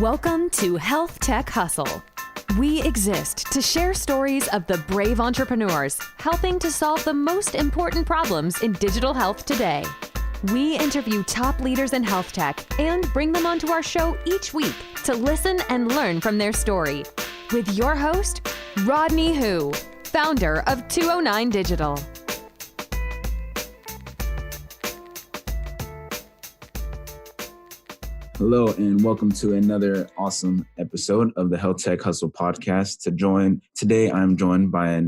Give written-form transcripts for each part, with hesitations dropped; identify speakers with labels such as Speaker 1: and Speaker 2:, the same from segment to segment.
Speaker 1: Welcome to HealthTech Hustle. We exist to share stories of the brave entrepreneurs helping to solve the most important problems in digital health today. We interview top leaders in health tech and bring them onto our show each week to listen and learn from their story. With your host, Rodney Hu, founder of 209 Digital.
Speaker 2: Hello, and welcome to another awesome episode of the HealthTech Hustle podcast. Today, I'm joined by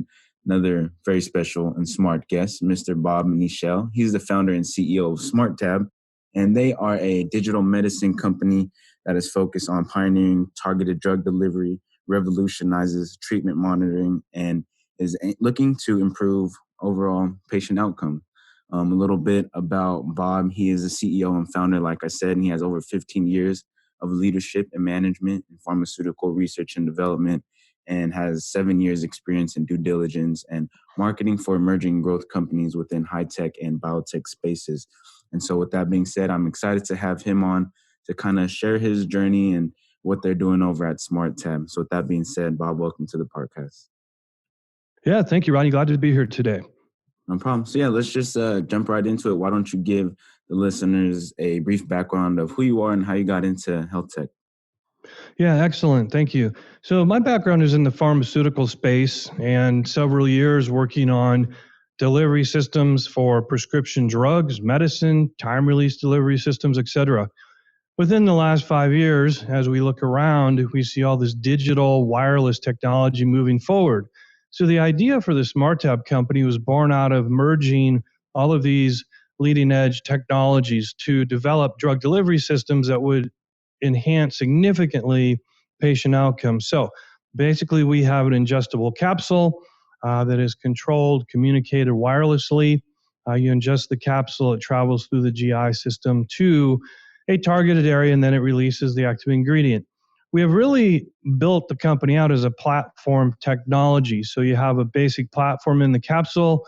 Speaker 2: another very special and smart guest, Mr. Bob Niichel. He's the founder and CEO of SmartTab, and they are a digital medicine company that is focused on pioneering targeted drug delivery, revolutionizes treatment monitoring, and is looking to improve overall patient outcome. A little bit about Bob. He is the CEO and founder, like I said, and he has over 15 years of leadership and management in pharmaceutical research and development, and has 7 years experience in due diligence and marketing for emerging growth companies within high-tech and biotech spaces. And so with that being said, I'm excited to have him on to kind of share his journey and what they're doing over at SmartTab. So with that being said, Bob, welcome to the podcast.
Speaker 3: Yeah, thank you, Ronnie. Glad to be here today.
Speaker 2: No problem. So yeah, let's just jump right into it. Why don't you give the listeners a brief background of who you are and how you got into health tech?
Speaker 3: Yeah, excellent. Thank you. So my background is in the pharmaceutical space and several years working on delivery systems for prescription drugs, medicine, time-release delivery systems, et cetera. Within the last 5 years, as we look around, we see all this digital wireless technology moving forward. So the idea for the SmartTab company was born out of merging all of these leading edge technologies to develop drug delivery systems that would enhance significantly patient outcomes. So basically we have an ingestible capsule that is controlled, communicated wirelessly. You ingest the capsule, it travels through the GI system to a targeted area, and then it releases the active ingredient. We have really built the company out as a platform technology. So you have a basic platform in the capsule,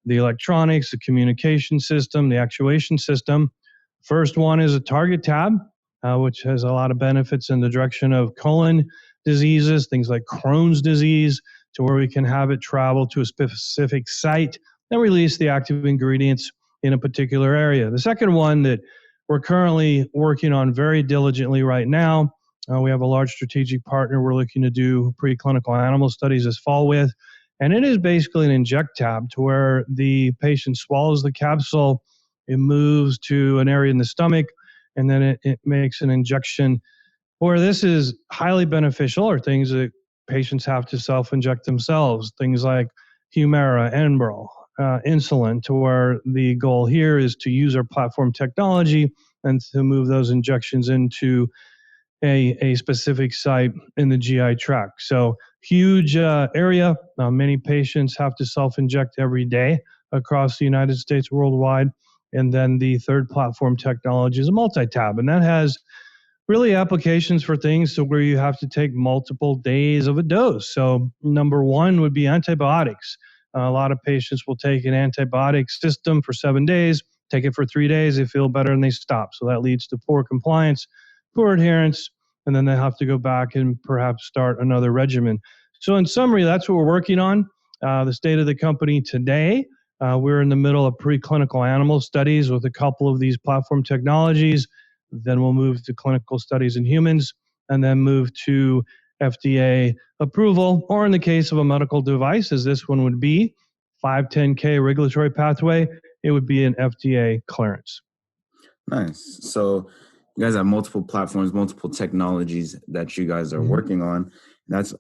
Speaker 3: the electronics, the communication system, the actuation system. First one is a target tab, which has a lot of benefits in the direction of colon diseases, things like Crohn's disease, to where we can have it travel to a specific site and release the active ingredients in a particular area. The second one that we're currently working on very diligently right now, we have a large strategic partner we're looking to do preclinical animal studies this fall with. And it is basically an inject tab to where the patient swallows the capsule, it moves to an area in the stomach, and then it makes an injection. Where this is highly beneficial are things that patients have to self-inject themselves, things like Humira, Enbrel, insulin, to where the goal here is to use our platform technology and to move those injections into a specific site in the GI tract. So huge area. Many patients have to self-inject every day across the United States, worldwide. And then the third platform technology is a multi-tab, and that has really applications for things to where you have to take multiple days of a dose. So number one would be antibiotics. A lot of patients will take an antibiotic system for 7 days, take it for 3 days, they feel better, and they stop. So that leads to poor compliance, poor adherence, and then they have to go back and perhaps start another regimen. So in summary, that's what we're working on. The state of the company today, we're in the middle of preclinical animal studies with a couple of these platform technologies. Then we'll move to clinical studies in humans, and then move to FDA approval, or in the case of a medical device, as this one would be, 510K regulatory pathway, it would be an FDA clearance.
Speaker 2: Nice. So you guys have multiple platforms, multiple technologies that you guys are working on. That's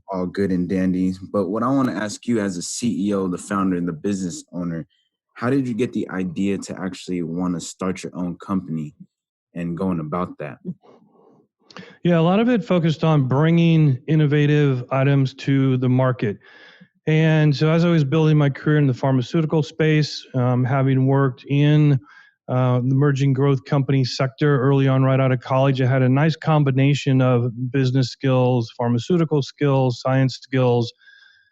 Speaker 2: all good and dandy. But what I want to ask you as a CEO, the founder, and the business owner, how did you get the idea to actually want to start your own company and going about that?
Speaker 3: Yeah, a lot of it focused on bringing innovative items to the market. And so as I was building my career in the pharmaceutical space, having worked in the emerging growth company sector early on right out of college, I had a nice combination of business skills, pharmaceutical skills, science skills.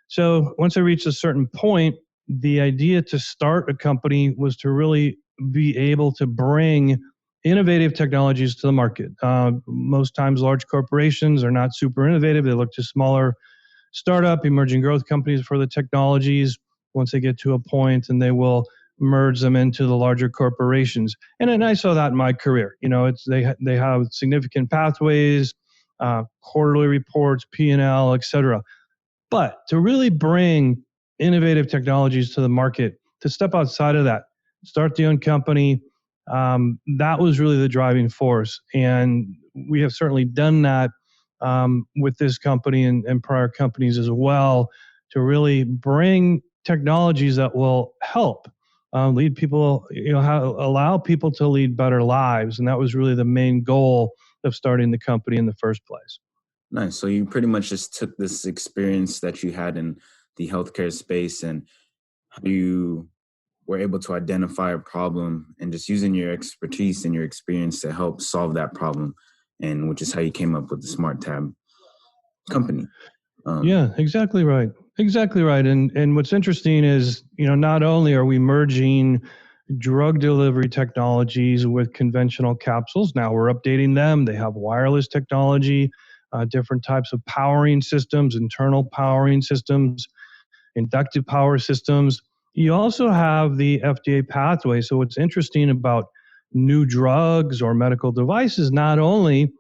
Speaker 3: So once I reached a certain point, the idea to start a company was to really be able to bring innovative technologies to the market. Most times large corporations are not super innovative. They look to smaller startup, emerging growth companies for the technologies once they get to a point, and they will merge them into the larger corporations. And I saw that in my career. They have significant pathways, quarterly reports, P&L, et cetera. But to really bring innovative technologies to the market, to step outside of that, start the own company, that was really the driving force. And we have certainly done that with this company and prior companies as well, to really bring technologies that will help lead people, allow people to lead better lives. And that was really the main goal of starting the company in the first place.
Speaker 2: Nice. So you pretty much just took this experience that you had in the healthcare space and how you were able to identify a problem and just using your expertise and your experience to help solve that problem, and which is how you came up with the SmartTab company.
Speaker 3: Yeah, exactly right. Exactly right. And what's interesting is, not only are we merging drug delivery technologies with conventional capsules, now we're updating them. They have wireless technology, different types of powering systems, internal powering systems, inductive power systems. You also have the FDA pathway. So what's interesting about new drugs or medical devices, not only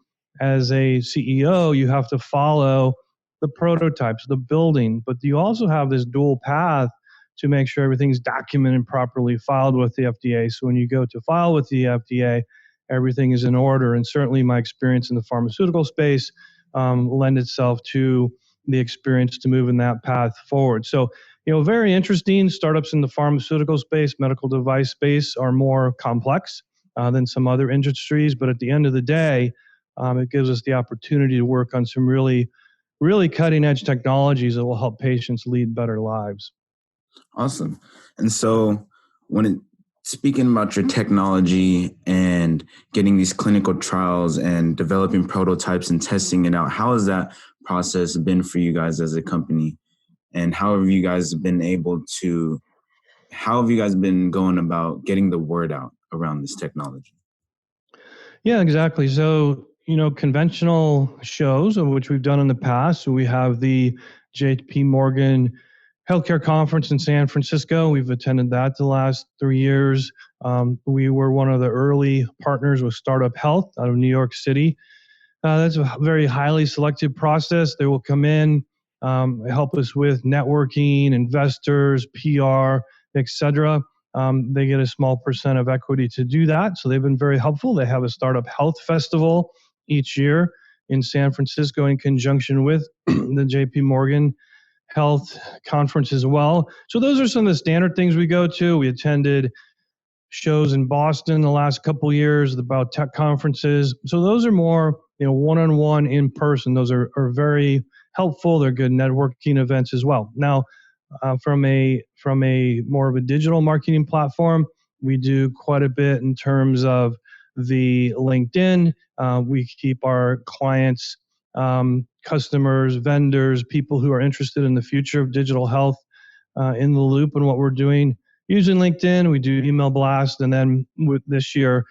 Speaker 3: as a CEO, you have to follow the prototypes, the building, but you also have this dual path to make sure everything's documented properly, filed with the FDA. So when you go to file with the FDA, everything is in order. And certainly my experience in the pharmaceutical space lend itself to the experience to move in that path forward. So, very interesting. Startups in the pharmaceutical space, medical device space are more complex than some other industries. But at the end of the day, it gives us the opportunity to work on some really, really cutting edge technologies that will help patients lead better lives.
Speaker 2: Awesome. And so speaking about your technology and getting these clinical trials and developing prototypes and testing it out, how has that process been for you guys as a company? And how have you guys been going about getting the word out around this technology?
Speaker 3: Yeah, exactly. So, conventional shows, of which we've done in the past. So we have the JP Morgan Healthcare Conference in San Francisco. We've attended that the last 3 years. We were one of the early partners with Startup Health out of New York City. That's a very highly selected process. They will come in, help us with networking, investors, PR, etc. They get a small percent of equity to do that. So they've been very helpful. They have a Startup Health Festival each year in San Francisco in conjunction with the JP Morgan Health Conference as well. So those are some of the standard things we go to. We attended shows in Boston the last couple of years about tech conferences. So those are more, one-on-one in person. Those are very helpful. They're good networking events as well. Now, from a more of a digital marketing platform, we do quite a bit in terms of the LinkedIn. We keep our clients, customers, vendors, people who are interested in the future of digital health in the loop and what we're doing. Using LinkedIn, we do email blast, and then with this year,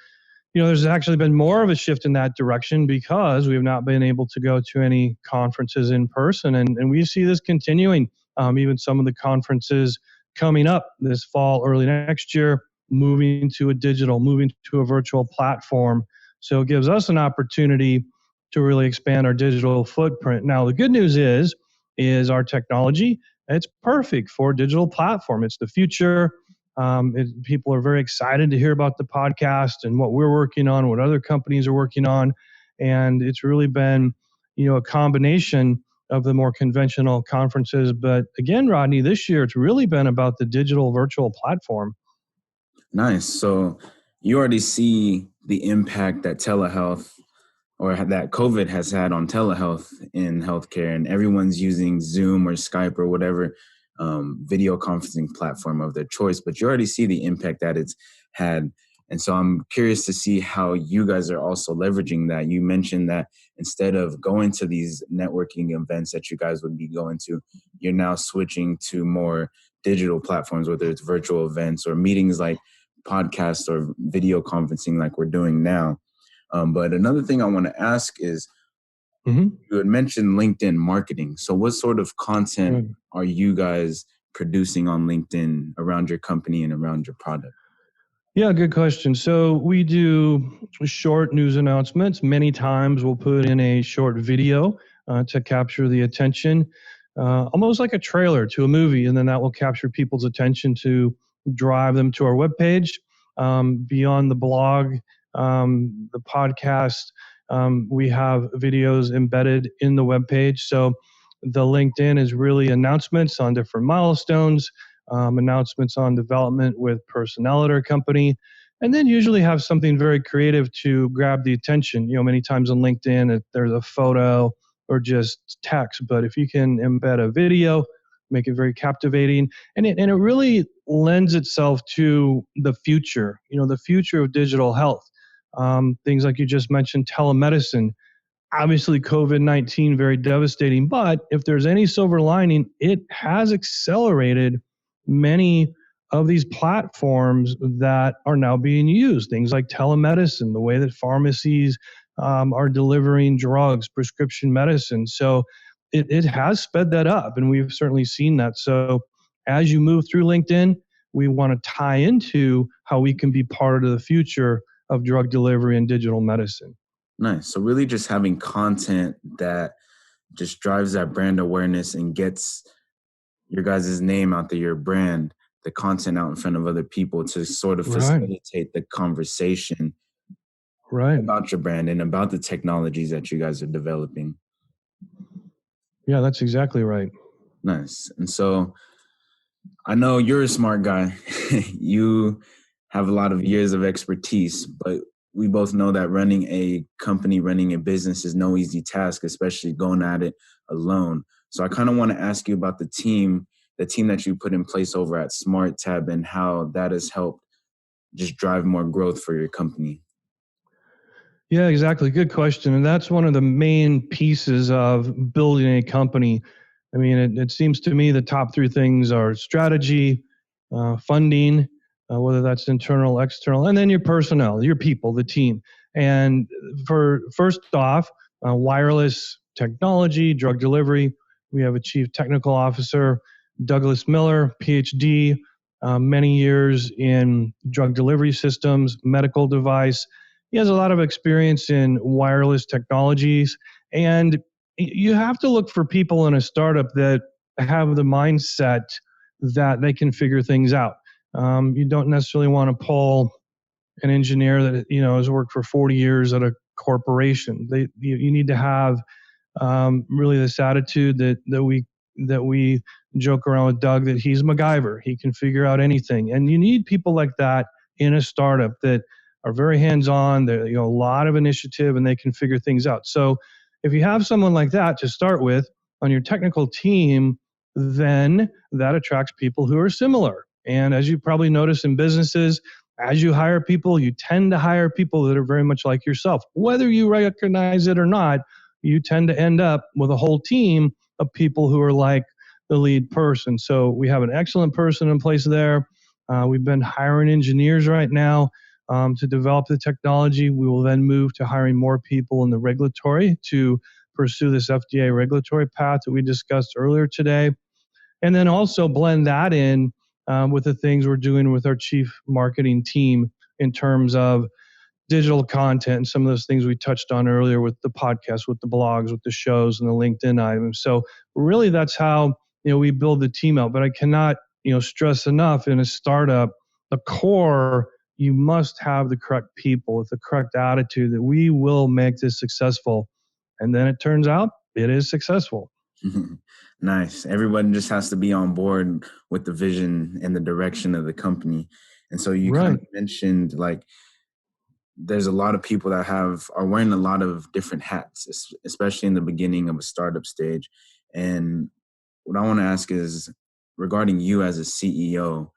Speaker 3: there's actually been more of a shift in that direction because we have not been able to go to any conferences in person, and we see this continuing. Even some of the conferences coming up this fall, early next year, moving to a virtual platform. So it gives us an opportunity to really expand our digital footprint. Now, the good news is our technology, it's perfect for a digital platform. It's the future. People are very excited to hear about the podcast and what we're working on, what other companies are working on. And it's really been, a combination of the more conventional conferences. But again, Rodney, this year, it's really been about the digital virtual platform.
Speaker 2: Nice. So you already see the impact that telehealth or that COVID has had on telehealth in healthcare, and everyone's using Zoom or Skype or whatever video conferencing platform of their choice, but you already see the impact that it's had. And so I'm curious to see how you guys are also leveraging that. You mentioned that instead of going to these networking events that you guys would be going to, you're now switching to more digital platforms, whether it's virtual events or meetings like podcast or video conferencing like we're doing now. But another thing I want to ask is, you had mentioned LinkedIn marketing. So what sort of content are you guys producing on LinkedIn around your company and around your product?
Speaker 3: Yeah, good question. So we do short news announcements. Many times we'll put in a short video to capture the attention, almost like a trailer to a movie, and then that will capture people's attention to drive them to our webpage. Beyond the blog, the podcast, we have videos embedded in the webpage. So the LinkedIn is really announcements on different milestones, announcements on development with personnel at our company, and then usually have something very creative to grab the attention. Many times on LinkedIn, there's a photo or just text, but if you can embed a video, make it very captivating, and it really lends itself to the future, the future of digital health. Things like you just mentioned, telemedicine. Obviously, COVID-19, very devastating, but if there's any silver lining, it has accelerated many of these platforms that are now being used. Things like telemedicine, the way that pharmacies are delivering drugs, prescription medicine. So it has sped that up, and we've certainly seen that. So as you move through LinkedIn, we want to tie into how we can be part of the future of drug delivery and digital medicine.
Speaker 2: Nice. So really just having content that just drives that brand awareness and gets your guys' name out there, your brand, the content out in front of other people to sort of facilitate the conversation about your brand and about the technologies that you guys are developing.
Speaker 3: Yeah, that's exactly right.
Speaker 2: Nice. And so I know you're a smart guy. You have a lot of years of expertise, but we both know that running a company, running a business is no easy task, especially going at it alone. So I kind of want to ask you about the team that you put in place over at SmartTab and how that has helped just drive more growth for your company.
Speaker 3: Yeah, exactly. Good question. And that's one of the main pieces of building a company. I mean, it seems to me the top three things are strategy, funding, whether that's internal, external, and then your personnel, your people, the team. And for first off, wireless technology, drug delivery, we have a chief technical officer, Douglas Miller, PhD, many years in drug delivery systems, medical device. He has a lot of experience in wireless technologies, and you have to look for people in a startup that have the mindset that they can figure things out. You don't necessarily want to pull an engineer that has worked for 40 years at a corporation. You need to have really this attitude that we joke around with Doug that he's MacGyver. He can figure out anything, and you need people like that in a startup that are very hands-on. They're a lot of initiative, and they can figure things out. So if you have someone like that to start with on your technical team, then that attracts people who are similar. And as you probably notice in businesses, as you hire people, you tend to hire people that are very much like yourself. Whether you recognize it or not, you tend to end up with a whole team of people who are like the lead person. So we have an excellent person in place there. We've been hiring engineers right now to develop the technology. We will then move to hiring more people in the regulatory to pursue this FDA regulatory path that we discussed earlier today. And then also blend that in with the things we're doing with our chief marketing team in terms of digital content and some of those things we touched on earlier with the podcast, with the blogs, with the shows and the LinkedIn items. So really that's how we build the team out. But I cannot stress enough, in a startup, the core, you must have the correct people with the correct attitude that we will make this successful. And then it turns out it is successful.
Speaker 2: Nice. Everyone just has to be on board with the vision and the direction of the company. And so you kind of mentioned, like, there's a lot of people that are wearing a lot of different hats, especially in the beginning of a startup stage. And what I want to ask is, regarding you as a CEO,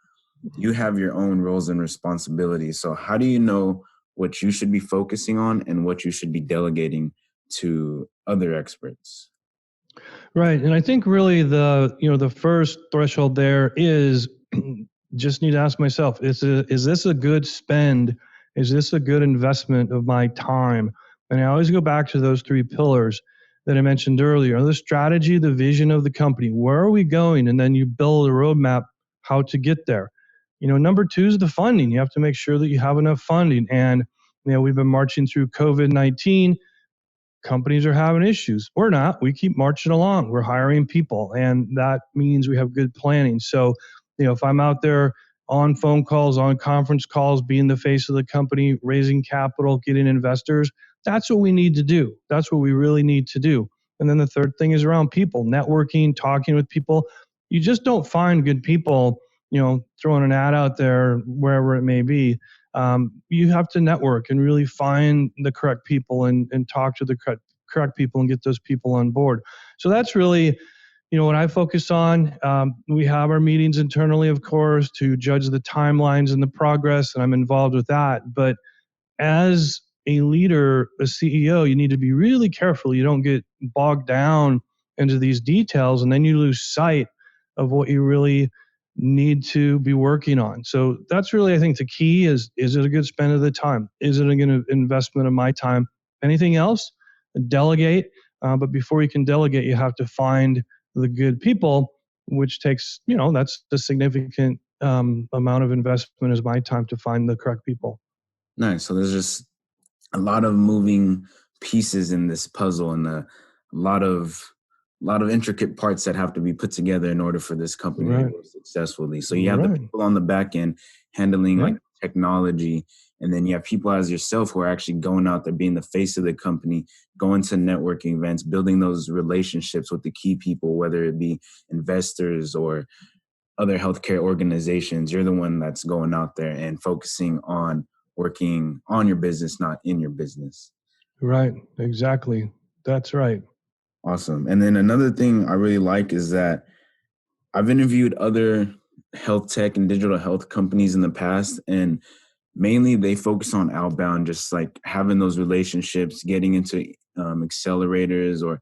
Speaker 2: you have your own roles and responsibilities. So how do you know what you should be focusing on and what you should be delegating to other experts?
Speaker 3: Right. And I think really the first threshold there is just need to ask myself, is this a good spend? Is this a good investment of my time? And I always go back to those three pillars that I mentioned earlier: the strategy, the vision of the company. Where are we going? And then you build a roadmap how to get there. Number two is the funding. You have to make sure that you have enough funding. And we've been marching through COVID-19. Companies are having issues. We're not. We keep marching along. We're hiring people, and that means we have good planning. So, if I'm out there on phone calls, on conference calls, being the face of the company, raising capital, getting investors, that's what we need to do. That's what we really need to do. And then the third thing is around people, networking, talking with people. You just don't find good people, throwing an ad out there, wherever it may be. You have to network and really find the correct people and talk to the correct people and get those people on board. So that's really, what I focus on. We have our meetings internally, of course, to judge the timelines and the progress, and I'm involved with that. But as a leader, a CEO, you need to be really careful. You don't get bogged down into these details, and then you lose sight of what you really need to be working on. So that's really, I think, the key is it a good spend of the time? Is it a good investment of my time? Anything else? Delegate. But before you can delegate, you have to find the good people, which takes, that's the significant amount of investment is my time to find the correct people.
Speaker 2: Nice. So there's just a lot of moving pieces in this puzzle, and a lot of intricate parts that have to be put together in order for this company to go successfully. So you have the people on the back end handling like technology, and then you have people as yourself who are actually going out there, being the face of the company, going to networking events, building those relationships with the key people, whether it be investors or other healthcare organizations. You're the one that's going out there and focusing on working on your business, not in your business.
Speaker 3: Right. Exactly. That's right.
Speaker 2: Awesome. And then another thing I really like is that I've interviewed other health tech and digital health companies in the past, and mainly they focus on outbound, just like having those relationships, getting into accelerators or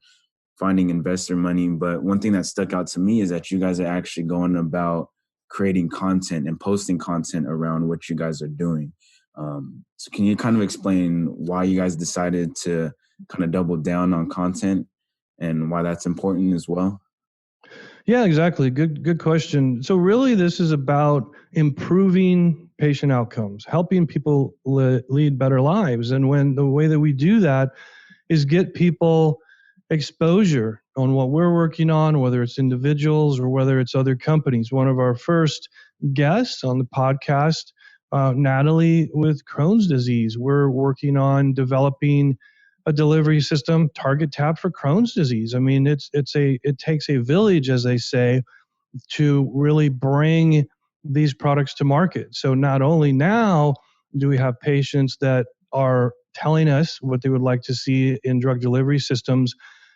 Speaker 2: finding investor money. But one thing that stuck out to me is that you guys are actually going about creating content and posting content around what you guys are doing. So can you kind of explain why you guys decided to kind of double down on content and why that's important as well?
Speaker 3: Yeah, exactly. Good question. So really, this is about improving patient outcomes, helping people lead better lives. And when the way that we do that is get people exposure on what we're working on, whether it's individuals or whether it's other companies. One of our first guests on the podcast, Natalie, with Crohn's disease, we're working on developing a delivery system, SmartTab for Crohn's disease. I mean, it takes a village, as they say, to really bring these products to market. So not only now do we have patients that are telling us what they would like to see in drug delivery systems.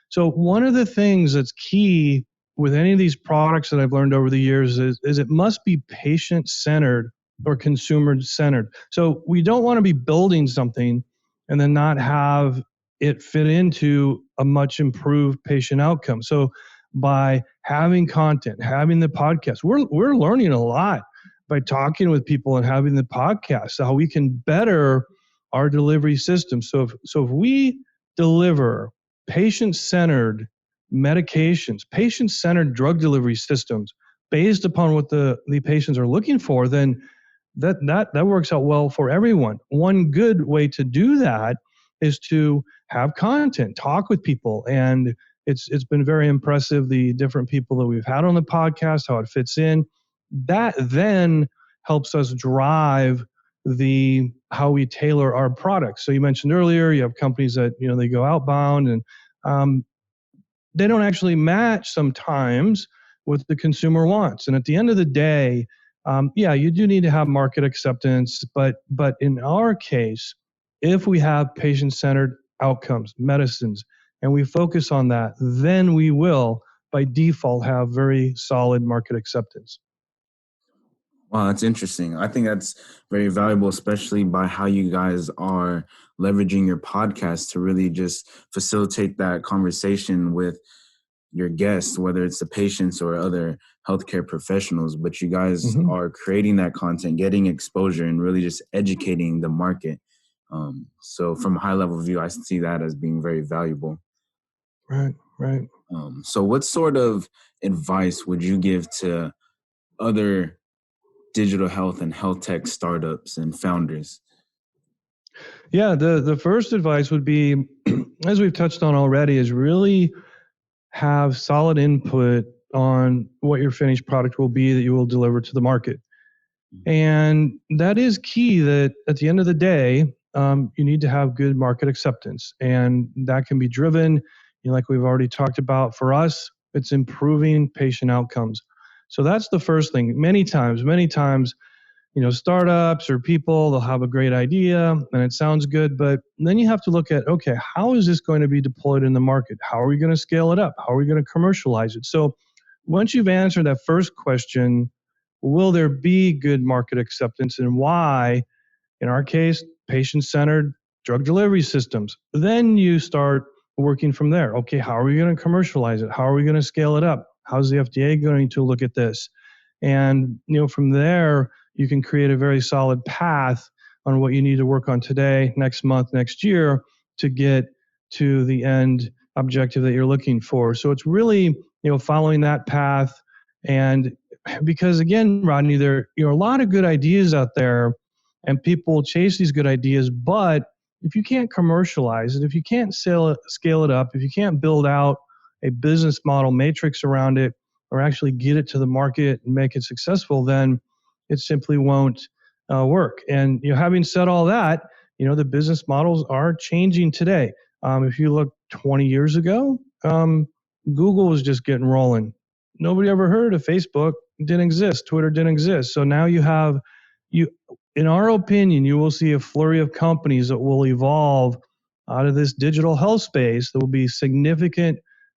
Speaker 3: So one of the things that's key with any of these products that I've learned over the years is it must be patient-centered or consumer-centered. So we don't want to be building something and then not have it fit into a much improved patient outcome. So by having content, having the podcast, we're learning a lot by talking with people and having the podcast, so how we can better our delivery system. So if we deliver patient-centered medications, patient-centered drug delivery systems based upon what the patients are looking for, then that works out well for everyone. One good way to do that is to have content, talk with people, and it's been very impressive, the different people that we've had on the podcast, how it fits in. That then helps us drive how we tailor our products. So you mentioned earlier, you have companies that they go outbound and they don't actually match sometimes what the consumer wants. And at the end of the day, you do need to have market acceptance, but in our case, if we have patient-centered outcomes, medicines, and we focus on that, then we will, by default, have very solid market acceptance.
Speaker 2: Wow, that's interesting. I think that's very valuable, especially by how you guys are leveraging your podcast to really just facilitate that conversation with, your guests, whether it's the patients or other healthcare professionals, but you guys
Speaker 3: Mhm.
Speaker 2: are creating that content, getting exposure, and really just educating the market. So from a high level view, I see that as being very valuable.
Speaker 3: Right, right.
Speaker 2: So what sort of advice would you give to other digital health and health tech startups and founders?
Speaker 3: Yeah, the first advice would be, as we've touched on already, is really have solid input on what your finished product will be that you will deliver to the market. And that is key, that at the end of the day, you need to have good market acceptance. And that can be driven, like we've already talked about, for us, it's improving patient outcomes. So that's the first thing. Many times, startups or people, they'll have a great idea and it sounds good, but then you have to look at, okay, how is this going to be deployed in the market? How are we going to scale it up? How are we going to commercialize it? So once you've answered that first question, will there be good market acceptance, and why? In our case, patient-centered drug delivery systems. Then you start working from there. Okay, how are we going to commercialize it? How are we going to scale it up? How's the FDA going to look at this? And from there, you can create a very solid path on what you need to work on today, next month, next year, to get to the end objective that you're looking for. So it's really following that path. And because again, Rodney, there are a lot of good ideas out there, and people chase these good ideas, but if you can't commercialize it, if you can't scale it up, if you can't build out a business model matrix around it, or actually get it to the market and make it successful, then it simply won't work. And having said all that, the business models are changing today. If you look 20 years ago, Google was just getting rolling. Nobody ever heard of Facebook. It didn't exist. Twitter didn't exist. So now in our opinion, you will see a flurry of companies that will evolve out of this digital health space. There will be significant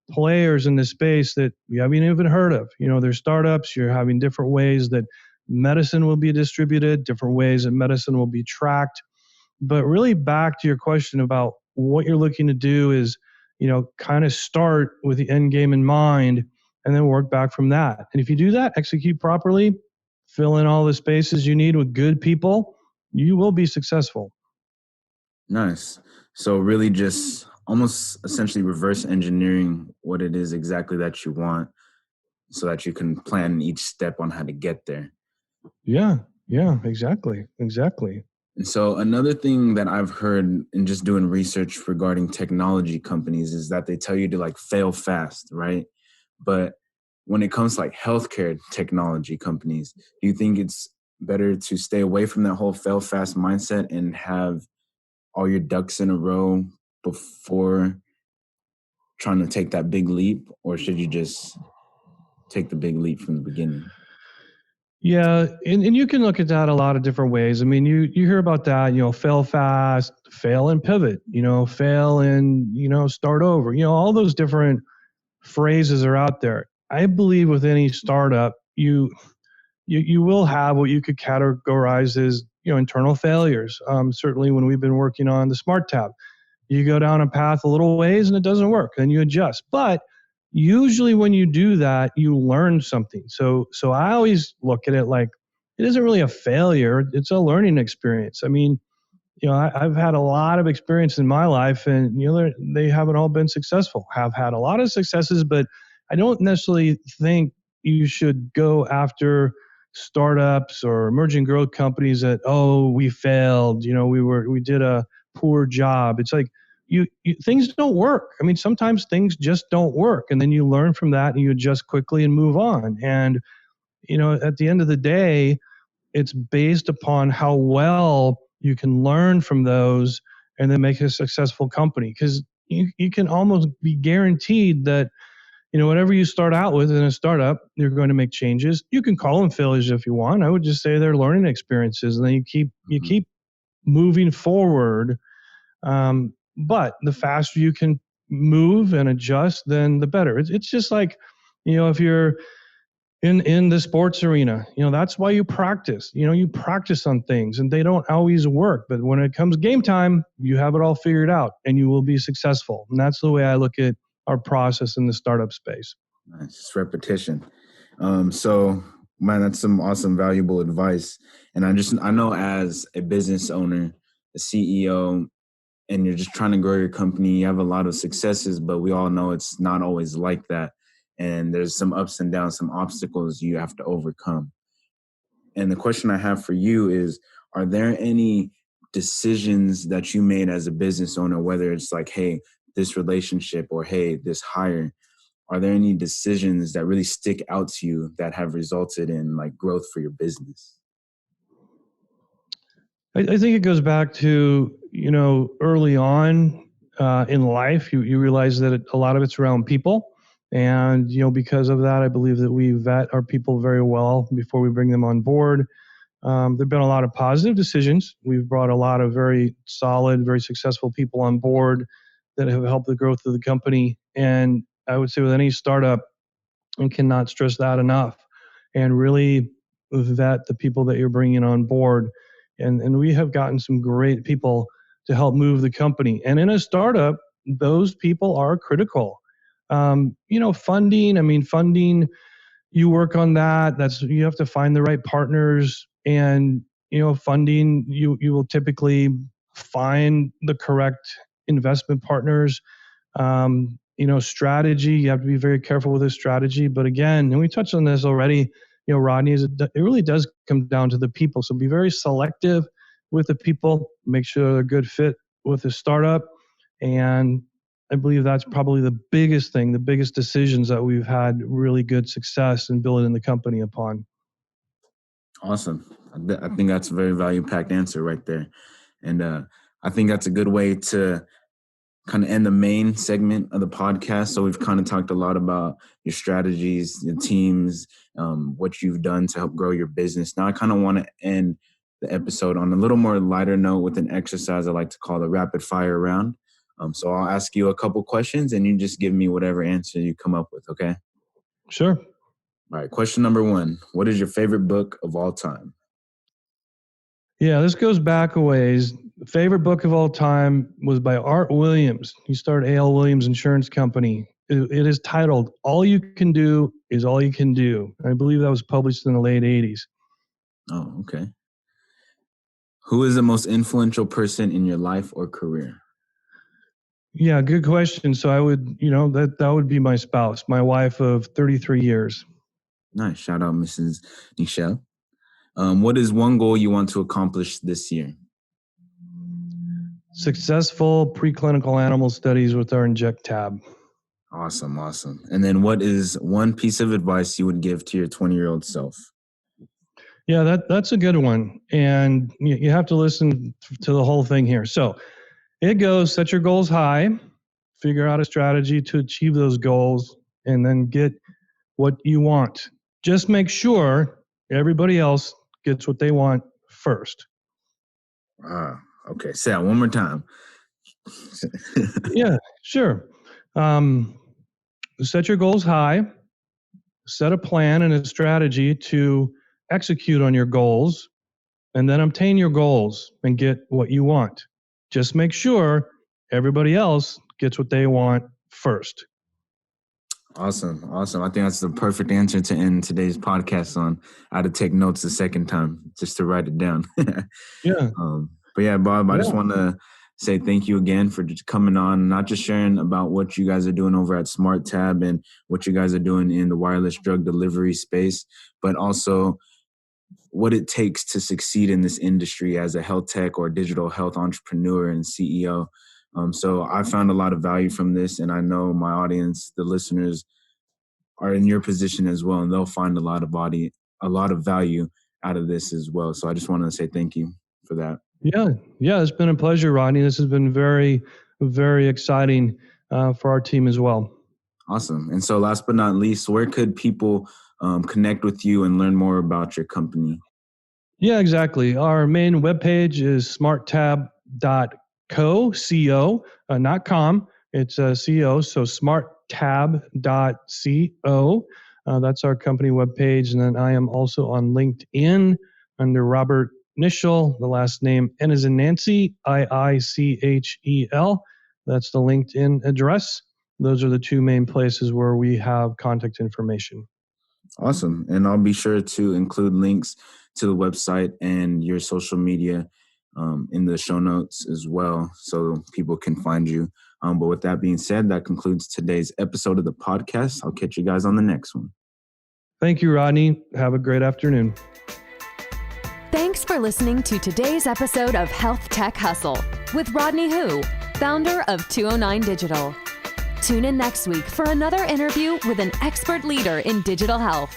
Speaker 3: players in this space that we haven't even heard of. There's startups. You're having different ways that medicine will be distributed, different ways that medicine will be tracked. But really, back to your question about what you're looking to do is, kind of start with the end game in mind and then work back from that. And if you do that, execute properly, fill in all the spaces you need with good people, you will be successful.
Speaker 2: Nice. So really just almost essentially reverse engineering what it is exactly that you want so that you can plan each step on how to get there.
Speaker 3: Yeah, exactly.
Speaker 2: And so another thing that I've heard in just doing research regarding technology companies is that they tell you to like fail fast, right? But when it comes to like healthcare technology companies, do you think it's better to stay away from that whole fail fast mindset and have all your ducks in a row before trying to take that big leap? Or should you just take the big leap from the beginning?
Speaker 3: Yeah, and you can look at that a lot of different ways. I mean, you hear about that, fail fast, fail and pivot, fail and, start over. All those different phrases are out there. I believe with any startup, you will have what you could categorize as, internal failures. Certainly when we've been working on the SmartTab, you go down a path a little ways and it doesn't work, then you adjust. But usually when you do that, you learn something. So I always look at it like it isn't really a failure, it's a learning experience. I mean, I've had a lot of experience in my life, and they haven't all been successful. Have had a lot of successes, but I don't necessarily think you should go after startups or emerging growth companies that, oh, we failed, we did a poor job. It's like you things don't work. I mean, sometimes things just don't work, and then you learn from that and you adjust quickly and move on. And at the end of the day, it's based upon how well you can learn from those and then make a successful company. Because you can almost be guaranteed that, whatever you start out with in a startup, you're going to make changes. You can call them failures if you want. I would just say they're learning experiences, and then you keep moving forward. But the faster you can move and adjust, then the better. It's just like, if you're in the sports arena, that's why you practice. You practice on things and they don't always work, but when it comes game time, you have it all figured out and you will be successful. And that's the way I look at our process in the startup space.
Speaker 2: Nice. Just repetition. So man, that's some awesome, valuable advice. And I know as a business owner, a CEO, and you're just trying to grow your company, you have a lot of successes, but we all know it's not always like that. And there's some ups and downs, some obstacles you have to overcome. And the question I have for you is, are there any decisions that you made as a business owner, whether it's like, hey, this relationship, or hey, this hire, are there any decisions that really stick out to you that have resulted in like growth for your business?
Speaker 3: I think it goes back to, early on in life, you realize that a lot of it's around people. And, because of that, I believe that we vet our people very well before we bring them on board. There have been a lot of positive decisions. We've brought a lot of very solid, very successful people on board that have helped the growth of the company. And I would say with any startup, and cannot stress that enough, and really vet the people that you're bringing on board. And we have gotten some great people to help move the company. And in a startup, those people are critical. Funding, you work on that. You have to find the right partners, and, funding, you will typically find the correct investment partners. Strategy, you have to be very careful with this strategy. But again, and we touched on this already, Rodney, it really does come down to the people. So be very selective with the people, make sure they're a good fit with the startup. And I believe that's probably the biggest thing, the biggest decisions that we've had really good success in building the company upon.
Speaker 2: Awesome. I think that's a very value-packed answer right there. And I think that's a good way to kind of end the main segment of the podcast. So we've kind of talked a lot about your strategies, your teams, what you've done to help grow your business. Now I kind of want to end the episode on a little more lighter note with an exercise I like to call the rapid fire round. So I'll ask you a couple questions and you just give me whatever answer you come up with, okay?
Speaker 3: Sure.
Speaker 2: All right, question number 1. What is your favorite book of all time?
Speaker 3: Yeah, this goes back a ways. Favorite book of all time was by Art Williams. He started A.L. Williams Insurance Company. It is titled All You Can Do Is All You Can Do. I believe that was published in the late 80s.
Speaker 2: Oh, okay. Who is the most influential person in your life or career?
Speaker 3: Yeah, good question. So I would, that would be my spouse, my wife of 33 years.
Speaker 2: Nice. Shout out, Mrs. Niichel. What is one goal you want to accomplish this year?
Speaker 3: Successful preclinical animal studies with our SmartTab.
Speaker 2: Awesome. And then what is one piece of advice you would give to your 20-year-old self?
Speaker 3: Yeah, that's a good one. And you have to listen to the whole thing here. So it goes, set your goals high, figure out a strategy to achieve those goals, and then get what you want. Just make sure everybody else gets what they want first.
Speaker 2: Okay. Say that one more time.
Speaker 3: Yeah, sure. Set your goals high, set a plan and a strategy to execute on your goals, and then obtain your goals and get what you want. Just make sure everybody else gets what they want first.
Speaker 2: Awesome. I think that's the perfect answer to end today's podcast on. I had to take notes the second time just to write it down.
Speaker 3: Yeah.
Speaker 2: But yeah, Bob, I just want to say thank you again for just coming on, not just sharing about what you guys are doing over at SmartTab and what you guys are doing in the wireless drug delivery space, but also what it takes to succeed in this industry as a health tech or digital health entrepreneur and CEO. So I found a lot of value from this, and I know my audience, the listeners, are in your position as well, and they'll find a lot of value out of this as well. So I just wanted to say thank you for that.
Speaker 3: Yeah, it's been a pleasure, Rodney. This has been very, very exciting for our team as well.
Speaker 2: Awesome. And so last but not least, where could people connect with you and learn more about your company?
Speaker 3: Yeah, exactly. Our main webpage is smarttab.co, not com. It's co, so smarttab.co. That's our company webpage. And then I am also on LinkedIn under Robert Niichel, the last name N as in Nancy, Iichel. That's the LinkedIn address. Those are the two main places where we have contact information.
Speaker 2: Awesome. And I'll be sure to include links to the website and your social media in the show notes as well, so people can find you. But with that being said, that concludes today's episode of the podcast. I'll catch you guys on the next one.
Speaker 3: Thank you, Rodney. Have a great afternoon.
Speaker 1: Thanks for listening to today's episode of HealthTech Hustle with Rodney Hu, founder of 209 Digital. Tune in next week for another interview with an expert leader in digital health.